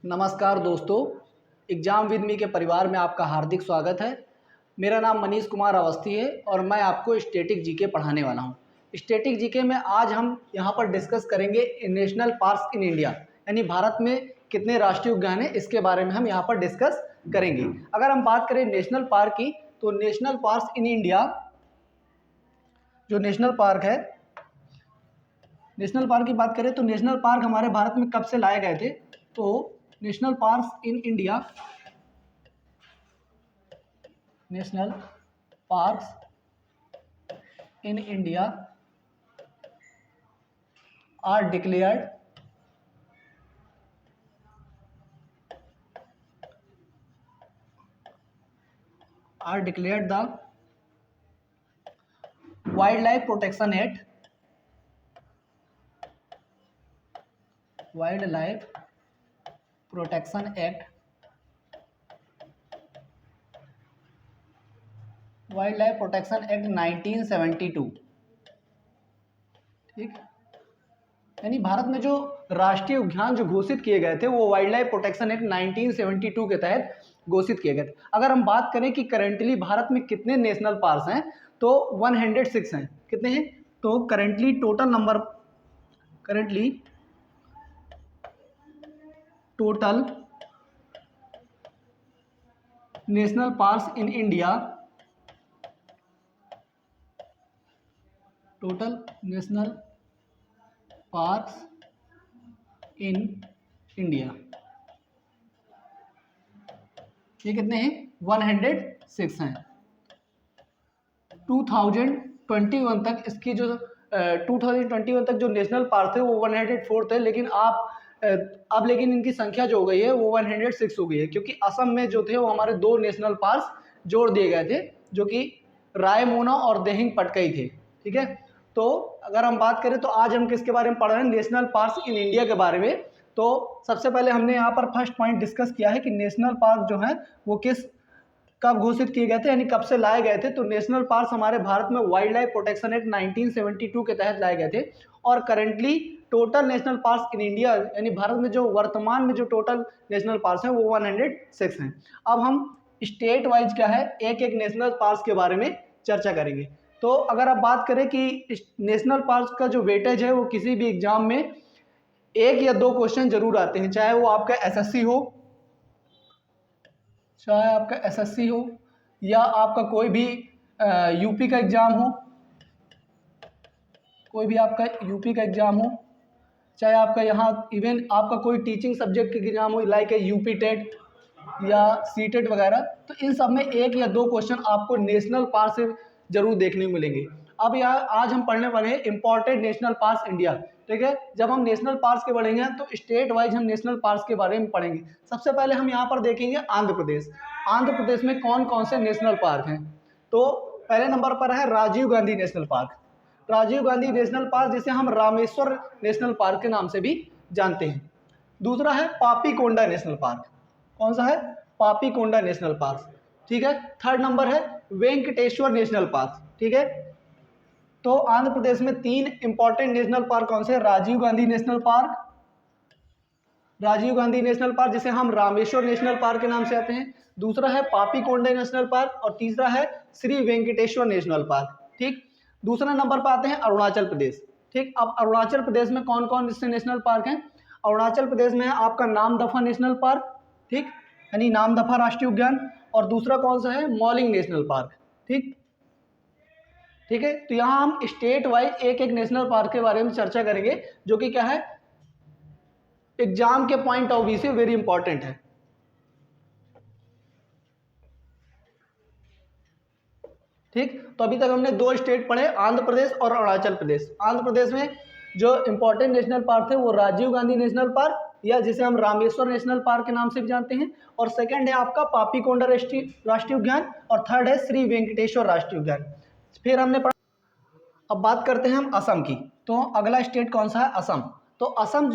नमस्कार दोस्तों, exam with me के परिवार में आपका हार्दिक स्वागत है। मेरा नाम मनीष कुमार अवस्थी है और मैं आपको स्टैटिक जीके पढ़ाने वाला हूं। स्टैटिक जीके में आज हम यहां पर डिस्कस करेंगे नेशनल पार्क्स इन इंडिया, यानी भारत में कितने राष्ट्रीय उद्यान हैं इसके बारे में हम यहां पर डिस्कस करेंगे। अगर हम बात करें नेशनल पार्क की, तो नेशनल पार्क्स इन इंडिया जो नेशनल पार्क है, नेशनल पार्क की बात करें तो नेशनल पार्क हमारे भारत में कब से लाए गए थे? तो national parks in India, national parks in India are declared the wildlife protection act, wildlife protection act, wildlife protection act 1972। ठीक, यानी भारत में जो राष्ट्रीय उद्यान जो घोषित किए गए थे वो वाइल्ड लाइफ प्रोटेक्शन एक्ट 1972 के तहत घोषित किए गए थे। अगर हम बात करें कि करेंटली भारत में कितने नेशनल पार्क्स हैं, तो 106 हैं। कितने हैं? तो currently total national parks in India, total national parks in India ये कितने हैं? 106 हैं। 2021 तक इसकी जो 2021 तक जो नेशनल पार्क थे वो 104 थे, लेकिन अब लेकिन इनकी संख्या जो हो गई है वो 106 हो गई है, क्योंकि असम में जो थे वो हमारे 2 नेशनल पार्क जोड़ दिए गए थे, जो कि रायमोना और देहिंग पटकई थे। ठीक है, तो अगर हम बात करें तो आज हम किसके बारे में पढ़ रहे हैं? नेशनल पार्क्स इन इंडिया के बारे में। तो सबसे पहले हमने यहाँ पर फर्स्ट पॉइंट डिस्कस किया है कि नेशनल पार्क जो है वो कब घोषित किए गए थे, यानी कब से लाए गए थे। तो नेशनल पार्क हमारे भारत में वाइल्ड लाइफ प्रोटेक्शन एक्ट 1972 के तहत लाए गए थे, और currently total national park in India, यानी भारत में जो वर्तमान में जो टोटल नेशनल पार्क हैं वो 106 हैं। अब हम स्टेट वाइज क्या है, एक एक नेशनल पार्क के बारे में चर्चा करेंगे। तो अगर आप बात करें कि नेशनल पार्क का जो वेटेज है वो किसी भी एग्जाम में 1 या 2 क्वेश्चन जरूर आते हैं, चाहे वो आपका एसएससी हो या आपका कोई भी यूपी का एग्जाम हो, चाहे आपका यहाँ इवन आपका कोई टीचिंग सब्जेक्ट का एग्जाम हो, लाइक यूपी टेट या सीटेट वगैरह, तो इन सब में 1 या 2 क्वेश्चन आपको नेशनल पार्क से जरूर देखने को मिलेंगे। अब यार आज हम पढ़ने वाले हैं इंपॉर्टेंट नेशनल पार्क इंडिया। ठीक है, जब हम नेशनल पार्क के पढ़ेंगे तो स्टेट वाइज हम नेशनल पार्क के बारे में पढ़ेंगे। सबसे पहले हम यहाँ पर देखेंगे आंध्र प्रदेश। आंध्र प्रदेश में कौन कौन से नेशनल पार्क हैं? तो पहले नंबर पर है Rajiv Gandhi National Park. Rajiv Gandhi National Park जिसे हम रामेश्वर नेशनल पार्क के नाम से भी जानते हैं। दूसरा है पापीकोंडा नेशनल पार्क। कौन सा है? Papikonda national park. ठीक है, थर्ड नंबर है वेंकटेश्वर नेशनल पार्क। ठीक है, तो आंध्र प्रदेश में 3 इंपॉर्टेंट नेशनल पार्क कौन से? राजीव गांधी नेशनल पार्क जिसे हम रामेश्वर नेशनल पार्क के नाम से आते हैं, दूसरा है पापीकोंडा नेशनल पार्क, और तीसरा है श्री वेंकटेश्वर नेशनल पार्क। ठीक, दूसरा नंबर पर आते हैं अरुणाचल प्रदेश। ठीक, अब अरुणाचल प्रदेश में कौन कौन से नेशनल पार्क हैं? अरुणाचल प्रदेश में है आपका नामदफा नेशनल पार्क, ठीक, यानी नामदफा राष्ट्रीय उद्यान, और दूसरा कौन सा है? Mouling national park. ठीक है, तो यहाँ हम स्टेट वाइज एक एक नेशनल पार्क के बारे में चर्चा करेंगे, जो कि क्या है, एग्जाम के पॉइंट ऑफ व्यू से वेरी इंपॉर्टेंट है। ठीक, तो अभी तक हमने 2 स्टेट पढ़े, आंध्र प्रदेश और अरुणाचल प्रदेश। आंध्र प्रदेश में जो इंपॉर्टेंट नेशनल पार्क थे वो राजीव गांधी नेशनल पार्क, या जिसे हम रामेश्वर नेशनल पार्क के नाम से भी जानते हैं, और सेकंड है आपका पापीकोंडा राष्ट्रीय उद्यान, और थर्ड है श्री वेंकटेश्वर राष्ट्रीय उद्यान। फिर हमने पढ़ा, अब बात करते हैं हम असम की। तो अगला स्टेट कौन सा है? असम। तो असम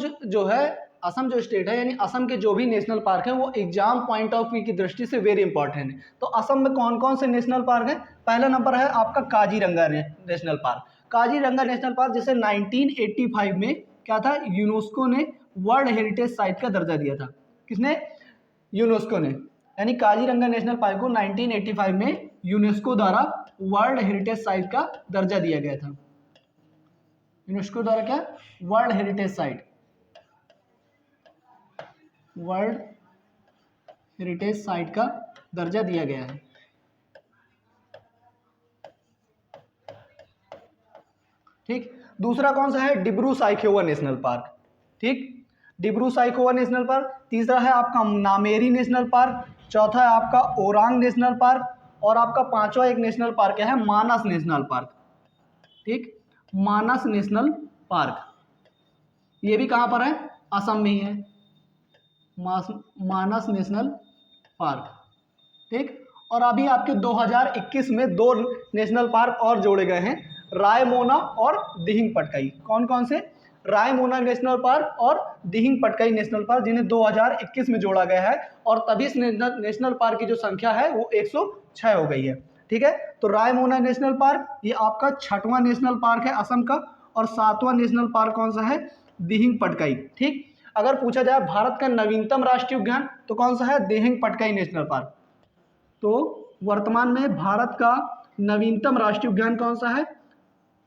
असम जो स्टेट है, यानी असम के जो भी नेशनल पार्क है वो एग्जाम पॉइंट ऑफ व्यू की दृष्टि से वेरी इंपॉर्टेंट है। तो असम में कौन कौन से नेशनल पार्क हैं? पहला नंबर है आपका Kaziranga national park. Kaziranga national Park जिसे 1985 में क्या था, यूनेस्को ने वर्ल्ड हेरिटेज साइट का दर्जा दिया था। किसने? यूनेस्को ने। यानी काजीरंगा नेशनल पार्क को 1985 में यूनेस्को द्वारा वर्ल्ड हेरिटेज साइट का दर्जा दिया गया था। यूनेस्को द्वारा क्या? World heritage site, world heritage site का दर्जा दिया गया है। ठीक, दूसरा कौन सा है? Dibru Saikhowa national park. ठीक, डिब्रू साइखोवा नेशनल पार्क। तीसरा है आपका नामेरी नेशनल पार्क। चौथा है आपका ओरांग नेशनल पार्क। और आपका पांचवा एक नेशनल पार्क है मानस नेशनल पार्क। ठीक, मानस नेशनल पार्क, ये भी कहाँ पर है? असम में ही है, मानस नेशनल पार्क। ठीक, और अभी आपके 2021 में 2 नेशनल पार्क और जोड़े गए हैं, रायमोना और दिहिंग पटकाई। कौन कौन से? रायमोना नेशनल पार्क और दिहिंग पटकाई नेशनल पार्क, जिन्हें 2021 में जोड़ा गया है। और तभी इस नेशनल पार्क की जो संख्या है वो 106 हो गई है। ठीक है, तो रायमोना नेशनल पार्क ये आपका 6वां नेशनल पार्क है असम का। और 7वां नेशनल पार्क कौन सा है? दिहिंग पटकाई। ठीक, अगर पूछा जाए भारत का नवीनतम राष्ट्रीय उद्यान तो कौन सा है? Dihing Patkai national park. तो वर्तमान में भारत का नवीनतम राष्ट्रीय उद्यान कौन सा है?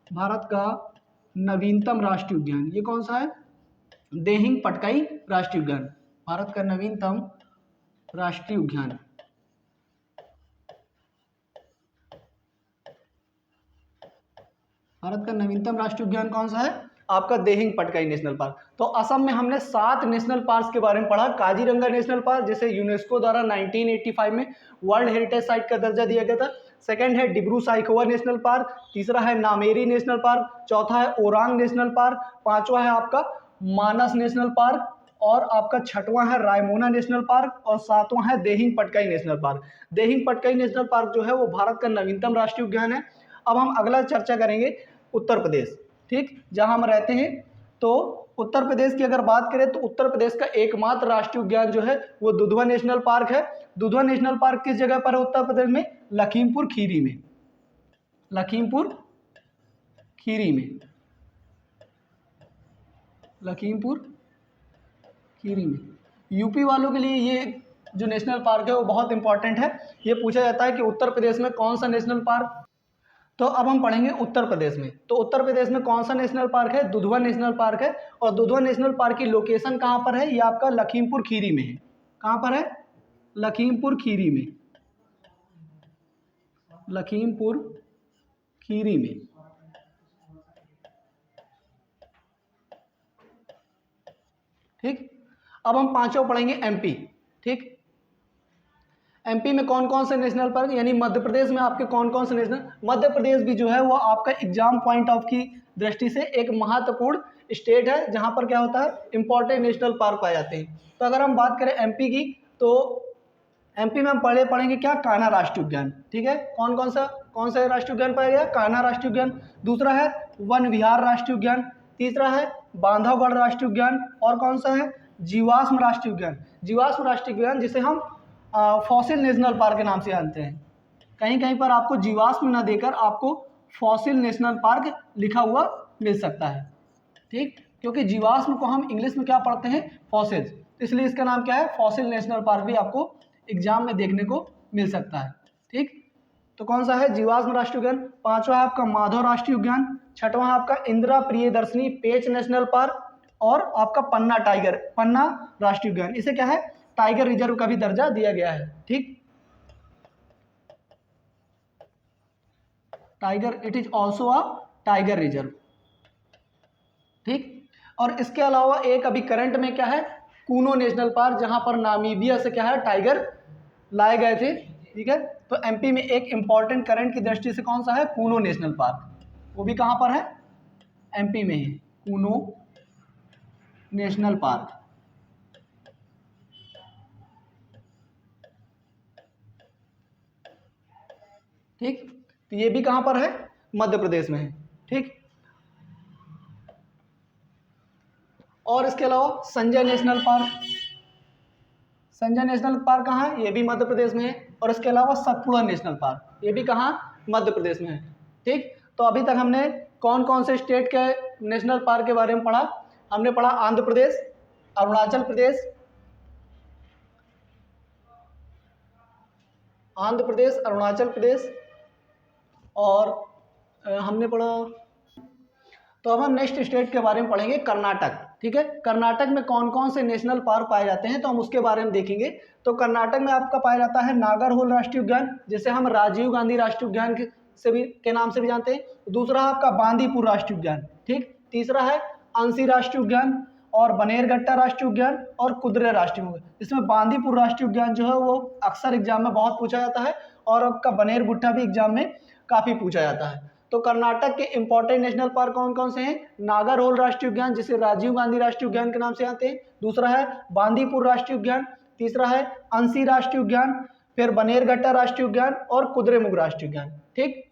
भारत का नवीनतम राष्ट्रीय उद्यान ये कौन सा है? दिहिंग पटकाई राष्ट्रीय उद्यान, भारत का नवीनतम राष्ट्रीय उद्यान। भारत का नवीनतम राष्ट्रीय उद्यान कौन सा है? आपका दिहिंग पटकाई नेशनल पार्क। तो असम में हमने 7 नेशनल पार्क के बारे में पढ़ा। काजीरंगा नेशनल पार्क, जिसे यूनेस्को द्वारा 1985 में वर्ल्ड हेरिटेज साइट का दर्जा दिया गया था। सेकंड है डिब्रू साइखोवा नेशनल पार्क। तीसरा है नामेरी नेशनल पार्क। चौथा है ओरांग नेशनल पार्क। पांचवा है आपका मानस नेशनल पार्क। और आपका 6वां है रायमोना नेशनल पार्क। और 7वां है Dihing Patkai national park. Dihing Patkai national park जो है वो भारत का नवीनतम राष्ट्रीय उद्यान है। अब हम अगला चर्चा करेंगे उत्तर प्रदेश। ठीक, जहां हम रहते हैं। तो उत्तर प्रदेश की अगर बात करें तो उत्तर प्रदेश का एकमात्र राष्ट्रीय उद्यान जो है वो दुधवा नेशनल पार्क है। दुधवा नेशनल पार्क किस जगह पर है उत्तर प्रदेश में? लखीमपुर खीरी में। लखीमपुर खीरी में, लखीमपुर खीरी में। यूपी वालों के लिए ये जो नेशनल पार्क है वो बहुत इंपॉर्टेंट है। ये पूछा जाता है कि उत्तर प्रदेश में कौन सा नेशनल पार्क। तो अब हम पढ़ेंगे उत्तर प्रदेश में। तो उत्तर प्रदेश में कौन सा नेशनल पार्क है? दुधवा नेशनल पार्क है। और दुधवा नेशनल पार्क की लोकेशन कहाँ पर है? ये आपका लखीमपुर खीरी में है। कहाँ पर है? लखीमपुर खीरी में, लखीमपुर खीरी में। ठीक, अब हम पांचों पढ़ेंगे एमपी। ठीक, एमपी में कौन कौन से नेशनल पार्क, यानी मध्य प्रदेश में आपके कौन कौन से नेशनल। मध्य प्रदेश भी जो है वो आपका एग्जाम पॉइंट ऑफ की दृष्टि से एक महत्वपूर्ण स्टेट है, जहां पर क्या होता है? इंपॉर्टेंट नेशनल पार्क पाए जाते हैं। तो अगर हम बात करें एमपी की, तो एमपी में हम पढ़ेंगे क्या? कान्हा राष्ट्रीय उद्यान। ठीक है, कौन सा राष्ट्रीय उद्यान पाया गया? कान्हा राष्ट्रीय उद्यान। दूसरा है वन विहार राष्ट्रीय उद्यान। तीसरा है बांधवगढ़ राष्ट्रीय उद्यान। और कौन सा है? जीवाश्म राष्ट्रीय उद्यान। जीवाश्म राष्ट्रीय उद्यान जिसे हम फॉसिल नेशनल पार्क के नाम से जानते हैं। कहीं कहीं पर आपको जीवाश्म न देकर आपको फॉसिल नेशनल पार्क लिखा हुआ मिल सकता है। ठीक, क्योंकि जीवाश्म को हम इंग्लिश में क्या पढ़ते हैं? फॉसिल्स, इसलिए इसका नाम क्या है? फॉसिल नेशनल पार्क भी आपको एग्जाम में देखने को मिल सकता है। ठीक, तो कौन सा है? जीवाश्म राष्ट्रीय उद्यान। पांचवा है आपका माधव राष्ट्रीय उद्यान। छठवां है आपका इंदिरा प्रियदर्शनी पेंच नेशनल पार्क। और आपका पन्ना राष्ट्रीय उद्यान, इसे क्या है? टाइगर रिजर्व का भी दर्जा दिया गया है। ठीक, tiger, it is also a tiger reserve. ठीक, और इसके अलावा एक अभी करंट में क्या है? कूनो नेशनल पार्क, जहां पर नामीबिया से क्या है? टाइगर लाए गए थे। ठीक है, तो एमपी में एक इंपॉर्टेंट करंट की दृष्टि से कौन सा है? Kuno national park. वो भी कहां पर है? एमपी में है, कूनो नेशनल पार्क। ठीक, तो ये भी कहां पर है? मध्य प्रदेश में है। ठीक, और इसके अलावा Sanjay national park. Sanjay national park कहाँ है? ये भी मध्य प्रदेश में है। और इसके अलावा सतपुड़ा नेशनल पार्क, ये भी कहाँ? मध्य प्रदेश में है। ठीक, तो अभी तक हमने कौन कौन से स्टेट के नेशनल पार्क के बारे में पढ़ा? हमने पढ़ा आंध्र प्रदेश, अरुणाचल प्रदेश, आंध्र प्रदेश, अरुणाचल प्रदेश और हमने पढ़ा। तो अब हम नेक्स्ट स्टेट के बारे में पढ़ेंगे, कर्नाटक। ठीक है, कर्नाटक में कौन कौन से नेशनल पार्क पाए जाते हैं तो हम उसके बारे में देखेंगे। तो कर्नाटक में आपका पाया जाता है नागरहोल राष्ट्रीय उद्यान, जिसे हम राजीव गांधी राष्ट्रीय उद्यान के नाम से भी जानते हैं। दूसरा आपका बांदीपुर राष्ट्रीय उद्यान, ठीक। तीसरा है अंसी राष्ट्रीय उद्यान और बनेरघट्टा राष्ट्रीय उद्यान और कुद्रे राष्ट्रीय उद्यान। इसमें बांदीपुर राष्ट्रीय उद्यान जो है वो अक्सर एग्जाम में बहुत पूछा जाता है और आपका बनेरघट्टा भी एग्जाम में काफ़ी पूछा जाता है। तो कर्नाटक के इंपॉर्टेंट नेशनल पार्क कौन कौन से हैं? नागरहोल राष्ट्रीय उद्यान, जिसे राजीव गांधी राष्ट्रीय उद्यान के नाम से आते हैं। दूसरा है बांदीपुर राष्ट्रीय उद्यान। तीसरा है अंसी राष्ट्रीय उद्यान, फिर बनेरघट्टा राष्ट्रीय उद्यान और कुद्रेमुख राष्ट्रीय उद्यान। ठीक।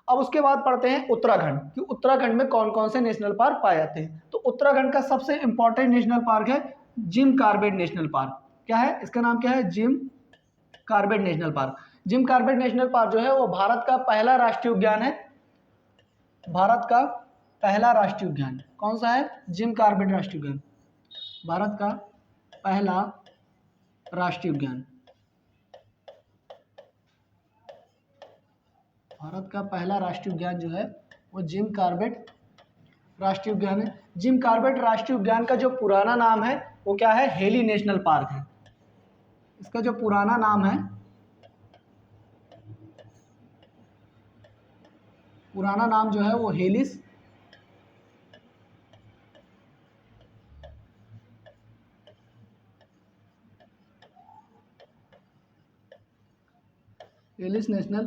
अब उसके बाद पढ़ते हैं उत्तराखंड कि उत्तराखंड में कौन कौन से नेशनल पार्क पाए जाते हैं। तो उत्तराखंड का सबसे इंपॉर्टेंट नेशनल पार्क है जिम कॉर्बेट नेशनल पार्क। क्या है इसका नाम? क्या है? Jim Corbett national park. Jim Corbett national park जो है वो भारत का पहला राष्ट्रीय उद्यान है। भारत का पहला राष्ट्रीय उद्यान कौन सा है? जिम कॉर्बेट राष्ट्रीय उद्यान, भारत का पहला राष्ट्रीय उद्यान। भारत का पहला राष्ट्रीय उद्यान जो है वो जिम कॉर्बेट राष्ट्रीय उद्यान है। जिम कॉर्बेट राष्ट्रीय उद्यान का जो पुराना नाम है वो क्या है? हेली नेशनल पार्क है। इसका जो पुराना नाम है, पुराना नाम जो है वो हेलिस नेशनल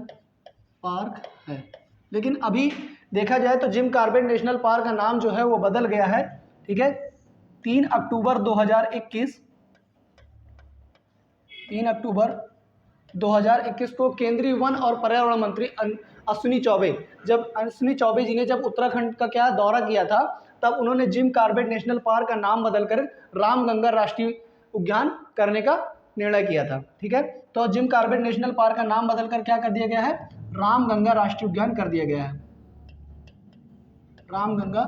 पार्क है। लेकिन अभी देखा जाए तो जिम कॉर्बेट नेशनल पार्क का नाम जो है वो बदल गया है। ठीक है, 3 अक्टूबर 2021 को केंद्रीय वन और पर्यावरण मंत्री अश्विनी चौबे, जब अश्विनी चौबे जी ने जब उत्तराखंड का क्या दौरा किया था, तब उन्होंने जिम कॉर्बेट नेशनल पार्क का नाम बदलकर रामगंगा राष्ट्रीय उद्यान करने का निर्णय किया था। ठीक है, तो जिम कॉर्बेट नेशनल पार्क का नाम बदलकर क्या कर दिया गया है? रामगंगा राष्ट्रीय उद्यान कर दिया गया है। रामगंगा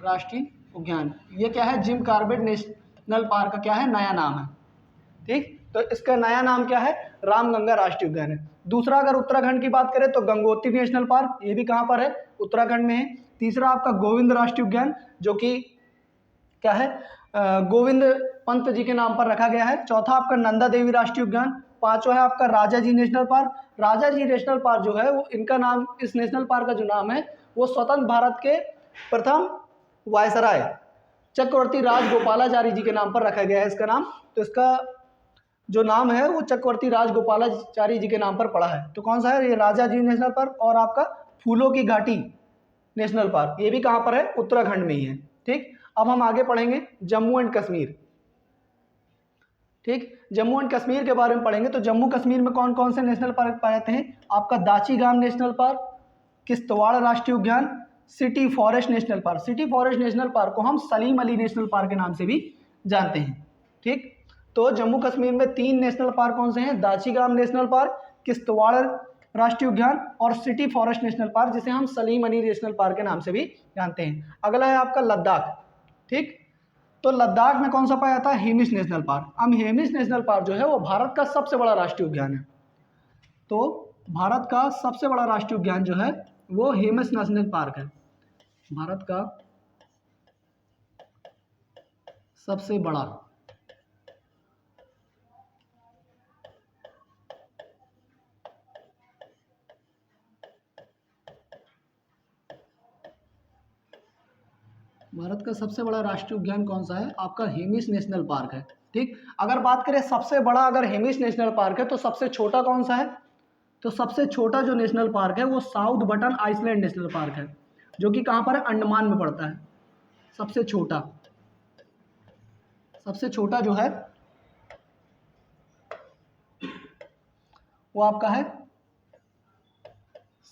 राष्ट्रीय उद्यान, ये क्या है? जिम कॉर्बेट नेशनल पार्क का क्या है? नया नाम है। ठीक, तो इसका नया नाम क्या है? रामगंगा राष्ट्रीय उद्यान है। दूसरा अगर उत्तराखंड की बात करें तो गंगोत्री नेशनल पार्क, ये भी कहाँ पर है? उत्तराखंड में है। तीसरा आपका गोविंद राष्ट्रीय उद्यान, जो कि क्या है? गोविंद पंत जी के नाम पर रखा गया है। चौथा आपका नंदा देवी राष्ट्रीय उद्यान। पांचवा है आपका राजा जी नेशनल पार्क। राजा जी नेशनल पार्क जो है वो, इनका नाम, इस नेशनल पार्क का जो नाम है वो स्वतंत्र भारत के प्रथम वायसराय चक्रवर्ती राजगोपालाचारी जी के नाम पर रखा गया है इसका नाम। तो इसका जो नाम है वो चक्रवर्ती राजगोपालाचारी जी के नाम पर पड़ा है। तो कौन सा है? ये राजा जी नेशनल पार्क। और आपका फूलों की घाटी नेशनल पार्क, ये भी कहाँ पर है? उत्तराखंड में ही है। ठीक, अब हम आगे पढ़ेंगे जम्मू एंड कश्मीर। ठीक, जम्मू एंड कश्मीर के बारे में पढ़ेंगे। तो जम्मू कश्मीर में कौन कौन से नेशनल पार्क पाए जाते हैं? आपका दाचीगाम नेशनल पार्क, किश्तवाड़ राष्ट्रीय उद्यान, city forest national park. City forest national park को हम सलीम अली नेशनल पार्क के नाम से भी जानते हैं। ठीक, तो जम्मू कश्मीर में 3 नेशनल पार्क कौन से हैं? दाचीगाम नेशनल पार्क, किश्तवाड़ राष्ट्रीय उद्यान और सिटी फॉरेस्ट नेशनल पार्क, जिसे हम सलीम अली नेशनल पार्क के नाम से भी जानते हैं। अगला है आपका लद्दाख। ठीक, तो लद्दाख में कौन सा पाया जाता है? Hemis national park. अब हेमिस नेशनल पार्क जो है वो भारत का सबसे बड़ा राष्ट्रीय उद्यान है। तो भारत का सबसे बड़ा राष्ट्रीय उद्यान जो है वो हेमिस नेशनल पार्क है। भारत का सबसे बड़ा राष्ट्रीय उद्यान कौन सा है? आपका हेमिस नेशनल पार्क है। ठीक, अगर बात करें सबसे बड़ा, अगर हेमिस नेशनल पार्क है तो सबसे छोटा कौन सा है? तो सबसे छोटा जो नेशनल पार्क है वो South Button Island National Park है, जो कि कहाँ पर है? अंडमान में पड़ता है। सबसे छोटा जो है वो आपका है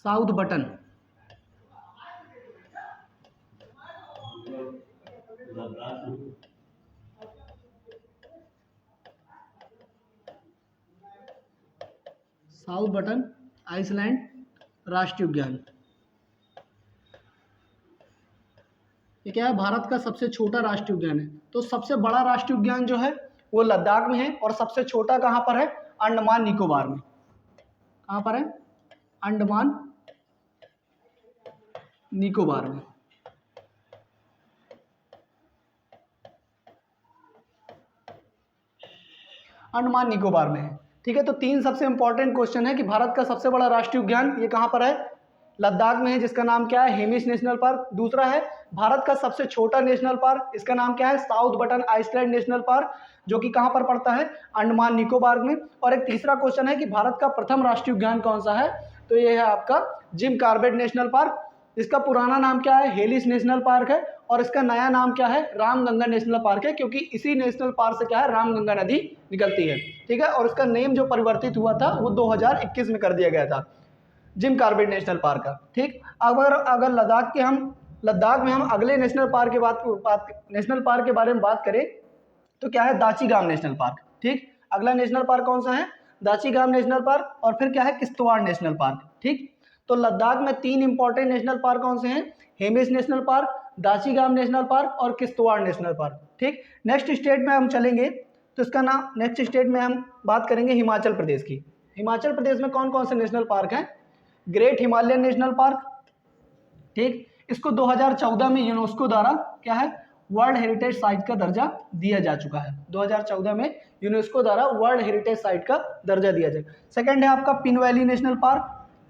South Button. South Button Island राष्ट्रीय उद्यान, ये क्या है? भारत का सबसे छोटा राष्ट्रीय उद्यान है। तो सबसे बड़ा राष्ट्रीय उद्यान जो है वो लद्दाख में है, और सबसे छोटा कहाँ पर है, अंडमान निकोबार में। कहाँ पर है, अंडमान निकोबार में। अंडमान निकोबार में है, ठीक है। तो तीन सबसे इंपॉर्टेंट क्वेश्चन है कि भारत का सबसे बड़ा राष्ट्रीय उद्यान ये कहाँ पर है, लद्दाख में है, जिसका नाम क्या है, हेमिस नेशनल पार्क। दूसरा है भारत का सबसे छोटा नेशनल पार्क, इसका नाम क्या है, South Button Island National park, जो कि कहाँ पर पड़ता है, अंडमान निकोबार में। और एक तीसरा क्वेश्चन है कि भारत का प्रथम राष्ट्रीय उद्यान कौन सा है, तो ये है आपका जिम कॉर्बेट नेशनल पार्क। इसका पुराना नाम क्या है, हेलिस नेशनल पार्क है, और इसका नया नाम क्या है, रामगंगा नेशनल पार्क है, क्योंकि इसी नेशनल पार्क से क्या है, रामगंगा नदी निकलती है, ठीक है। और इसका नेम जो परिवर्तित हुआ था वो 2021 में कर दिया गया था, जिम कॉर्बेट नेशनल पार्क का, ठीक। अगर लद्दाख में हम अगले नेशनल पार्क नेशनल पार्क के बारे में बात करें तो क्या है, दाचीगाम नेशनल पार्क, ठीक। अगला नेशनल पार्क कौन सा है, दाचीगाम नेशनल पार्क, और फिर क्या है, किश्तवाड़ नेशनल पार्क, ठीक। तो लद्दाख में तीन इंपॉर्टेंट नेशनल पार्क कौन से हैं, Hemis national park, Dachigam national park और किश्तवाड़ नेशनल पार्क, ठीक। नेक्स्ट स्टेट में हम चलेंगे तो इसका नाम, नेक्स्ट स्टेट में हम बात करेंगे हिमाचल प्रदेश की। हिमाचल प्रदेश में कौन कौन से नेशनल पार्क हैं, ग्रेट हिमालयन नेशनल पार्क, ठीक। इसको 2014 में यूनेस्को द्वारा क्या है, वर्ल्ड हेरिटेज साइट का दर्जा दिया जा चुका है। 2014 में यूनेस्को द्वारा वर्ल्ड हेरिटेज साइट का दर्जा दिया जाए। सेकंड है आपका pin valley national park,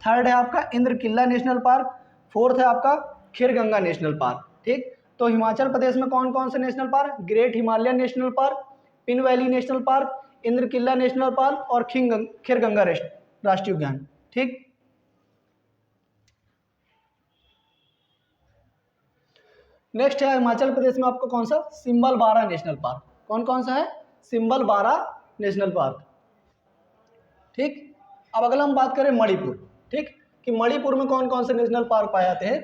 third है आपका Indra Kila national park, fourth है आपका खीरगंगा नेशनल पार्क, ठीक। तो हिमाचल प्रदेश में कौन कौन से national park, great Himalayan national park, Pin valley national park, Indra Kila national park और खीरगंगा राष्ट्रीय उद्यान, ठीक। नेक्स्ट है हिमाचल प्रदेश में आपको कौन सा, सिंबल बारा नेशनल पार्क। कौन कौन सा है, सिंबल बारा नेशनल पार्क, ठीक। अब अगला हम बात करें मणिपुर, ठीक, कि मणिपुर में कौन कौन से नेशनल पार्क पाए जाते हैं।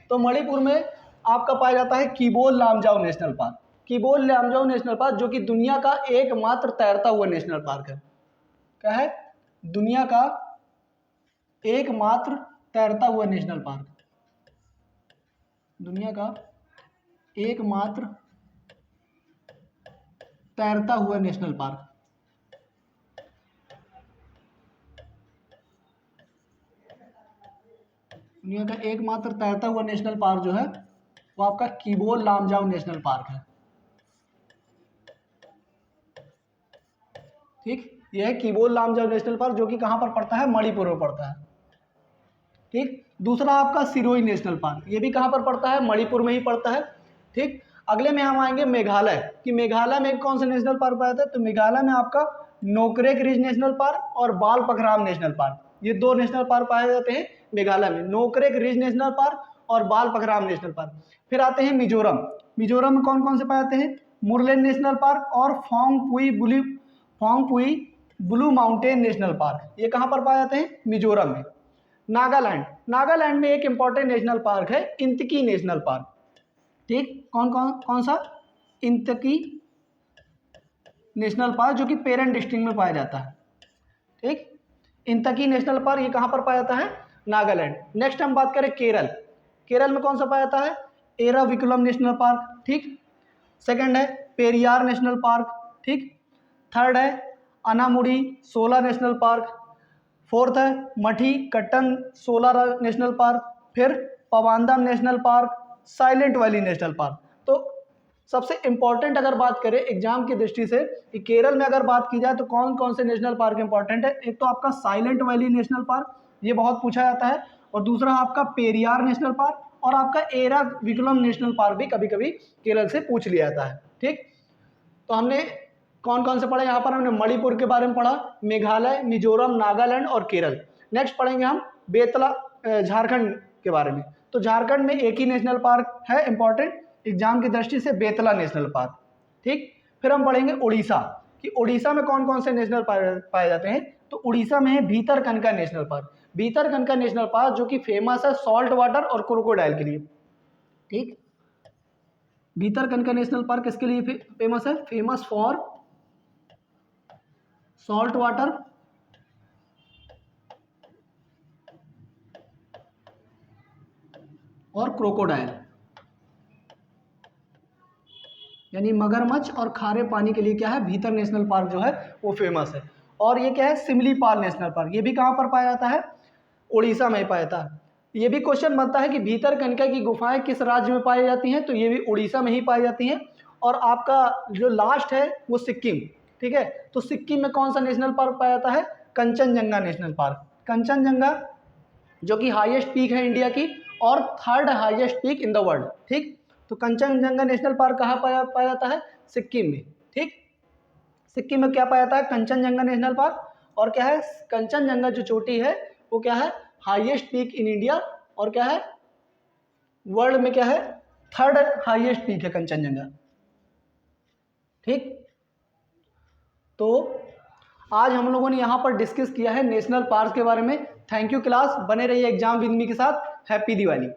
तो मणिपुर में आपका पाया जाता है Keibul Lamjao national park. Keibul Lamjao national park जो कि दुनिया का एकमात्र तैरता हुआ नेशनल पार्क है। क्या है, दुनिया का एकमात्र तैरता हुआ नेशनल पार्क, दुनिया का एकमात्र तैरता हुआ नेशनल पार्क। दुनिया का एकमात्र तैरता हुआ नेशनल पार्क जो है वो आपका किबोल लामजाओ नेशनल पार्क है, ठीक। यह है किबोल लामजाओ नेशनल पार्क जो कि कहाँ पर पड़ता है, मणिपुर में पड़ता है, ठीक। दूसरा आपका सिरोही नेशनल पार्क, ये भी कहाँ पर पड़ता है, मणिपुर में ही पड़ता है, ठीक। अगले में हम आएंगे मेघालय, कि मेघालय में कौन सा नेशनल पार्क पाया जाता है, तो मेघालय में आपका नोकरेक रिज नेशनल पार्क और बाल पखराम नेशनल पार्क, ये दो नेशनल पार्क पाए जाते हैं मेघालय में, नोकरेक रिज नेशनल पार्क और बाल पखराम नेशनल पार्क। फिर आते हैं मिजोरम, मिजोरम में कौन कौन से पाए जाते हैं, मुरलेन नेशनल पार्क और Phawngpui blue mountain national park, ये कहाँ पर पाए जाते हैं, मिजोरम में। नागालैंड, नागालैंड में एक इंपॉर्टेंट नेशनल पार्क है इंतकी नेशनल पार्क, ठीक। कौन कौन कौन सा, इंतकी नेशनल पार्क जो कि पेरेन डिस्ट्रिक्ट में पाया जाता है, ठीक। इंतकी नेशनल पार्क ये कहाँ पर पाया जाता है, नागालैंड। नेक्स्ट हम बात करें केरल, केरल में कौन सा पाया जाता है, एराविकुलम नेशनल पार्क, ठीक। सेकंड है पेरियार नेशनल पार्क, ठीक। थर्ड है Anamudi Shola national park, fourth है Mathikettan Shola national park, फिर Pambadum national park, silent valley national park. तो सबसे इंपॉर्टेंट अगर बात करें एग्जाम की दृष्टि से कि केरल में अगर बात की जाए तो कौन कौन से नेशनल पार्क इंपॉर्टेंट है, एक तो आपका साइलेंट वैली नेशनल पार्क, ये बहुत पूछा जाता है, और दूसरा आपका पेरियार नेशनल पार्क, और आपका एरा विकुलम नेशनल पार्क भी कभी कभी केरल से पूछ लिया जाता है, ठीक। तो हमने कौन कौन से पढ़ा, यहाँ पर हमने मणिपुर के बारे में पढ़ा, मेघालय, मिजोरम, नागालैंड और केरल। नेक्स्ट पढ़ेंगे हम बेतला झारखंड के बारे में। तो झारखंड में एक ही नेशनल पार्क है इंपॉर्टेंट एग्जाम की दृष्टि से, बेतला नेशनल पार्क, ठीक। फिर हम पढ़ेंगे उड़ीसा, कि उड़ीसा में कौन कौन से नेशनल पार्क पाए जाते हैं। तो उड़ीसा में है Bhitarkanika national park, Bhitarkanika national park जो कि फेमस है सॉल्ट वाटर और क्रोकोडाइल के लिए, ठीक। भीतरकनिका नेशनल पार्क किसके लिए फेमस है, फेमस फॉर सॉल्ट वाटर और क्रोकोडाइल, यानी मगरमच्छ और खारे पानी के लिए क्या है, भीतर नेशनल पार्क जो है वो फेमस है। और ये क्या है, सिमलीपाल नेशनल पार्क, ये भी कहाँ पर पाया जाता है, उड़ीसा में ही पाया जाता है। ये भी क्वेश्चन बनता है कि भीतरकनिका की गुफाएं किस राज्य में पाई जाती हैं, तो ये भी उड़ीसा में ही पाई जाती हैं। और आपका जो लास्ट है वो सिक्किम, ठीक है। तो सिक्किम में कौन सा नेशनल पार्क पाया जाता है, कंचनजंगा नेशनल पार्क। कंचनजंगा जो कि हाईएस्ट पीक है इंडिया की और third highest peak in the world, ठीक। तो कंचनजंगा नेशनल पार्क कहाँ पाया जाता है, सिक्किम में, ठीक। सिक्किम में क्या पाया जाता है, कंचनजंगा नेशनल पार्क। और क्या है, कंचनजंगा जो चोटी है वो क्या है, हाईएस्ट पीक इन इंडिया, और क्या है, वर्ल्ड में क्या है, थर्ड हाईएस्ट पीक है कंचनजंगा, ठीक। तो आज हम लोगों ने यहाँ पर डिस्कस किया है नेशनल पार्क के बारे में। थैंक यू क्लास, बने रहिए एग्जाम विद मी के साथ। हैप्पी दिवाली।